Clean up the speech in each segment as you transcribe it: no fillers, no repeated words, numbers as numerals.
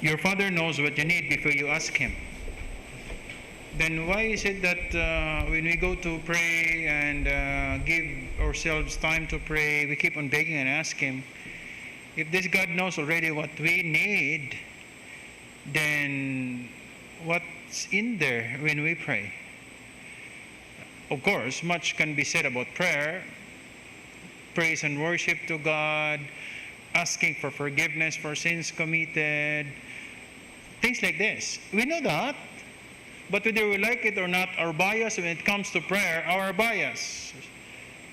your Father knows what you need before you ask Him. Then why is it that when we go to pray and give ourselves time to pray, we keep on begging and asking? If this God knows already what we need, then what's in there when we pray? Of course, much can be said about prayer, praise and worship to God, asking for forgiveness for sins committed, things like this. We know that, but whether we like it or not, our bias when it comes to prayer, our bias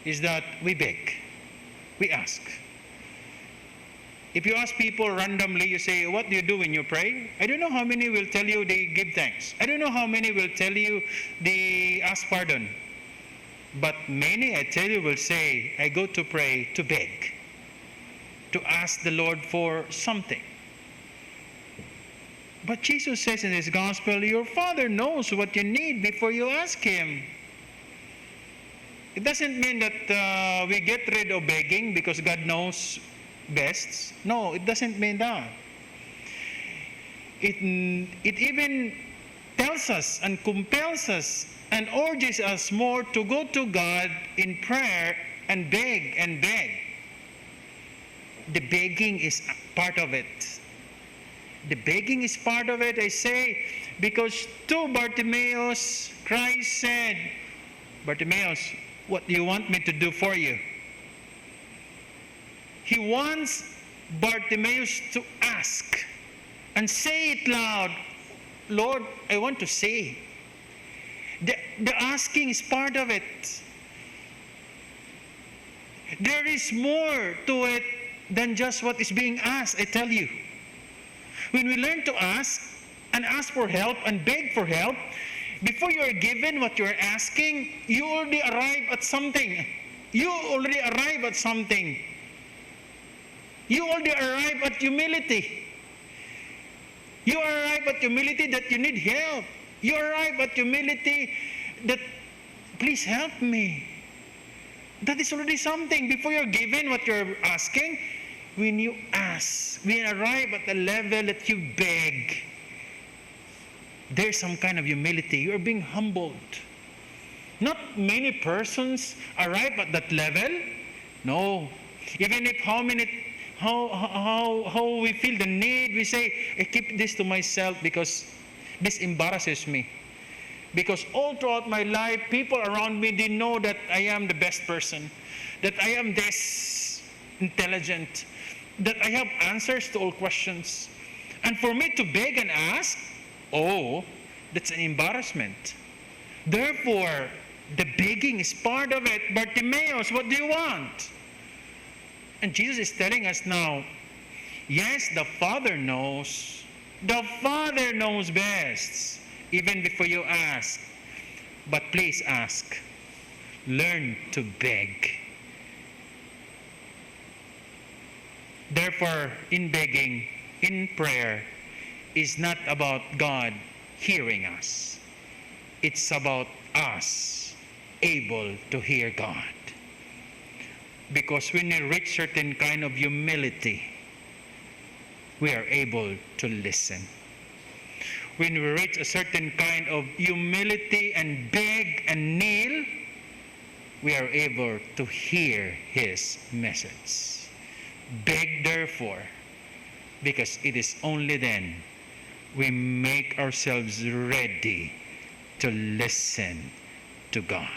is that we beg, we ask. If you ask people randomly, you say, what do you do when you pray? I don't know how many will tell you they give thanks. I don't know how many will tell you they ask pardon. But many, I tell you, will say, I go to pray to beg, to ask the Lord for something. But Jesus says in His Gospel, your Father knows what you need before you ask Him. It doesn't mean that we get rid of begging because God knows best. No, it doesn't mean that. It even tells us and compels us and urges us more to go to God in prayer and beg and beg. The begging is part of it. The begging is part of it, I say, because to Bartimaeus, Christ said, Bartimaeus, what do you want me to do for you? He wants Bartimaeus to ask and say it loud, Lord, I want to see. The asking is part of it. There is more to it than just what is being asked, I tell you. When we learn to ask and ask for help and beg for help, before you are given what you are asking, you already arrive at something. You already arrive at something. You already arrive at humility. You arrive at humility that you need help. You arrive at humility that, please help me. That is already something. Before you're given what you're asking, when you ask, when you arrive at the level that you beg, there's some kind of humility. You're being humbled. Not many persons arrive at that level. No. Even if how we feel the need, we say, I keep this to myself because this embarrasses me. Because all throughout my life, people around me, they know that I am the best person, that I am this intelligent, that I have answers to all questions. And for me to beg and ask, oh, that's an embarrassment. Therefore, the begging is part of it. Bartimaeus, what do you want? And Jesus is telling us now, yes, the Father knows. The Father knows best, even before you ask. But please ask. Learn to beg. Therefore, in begging, in prayer, is not about God hearing us. It's about us able to hear God. Because when we reach certain kind of humility, we are able to listen. When we reach a certain kind of humility and beg and kneel, we are able to hear His message. Beg therefore, because it is only then we make ourselves ready to listen to God.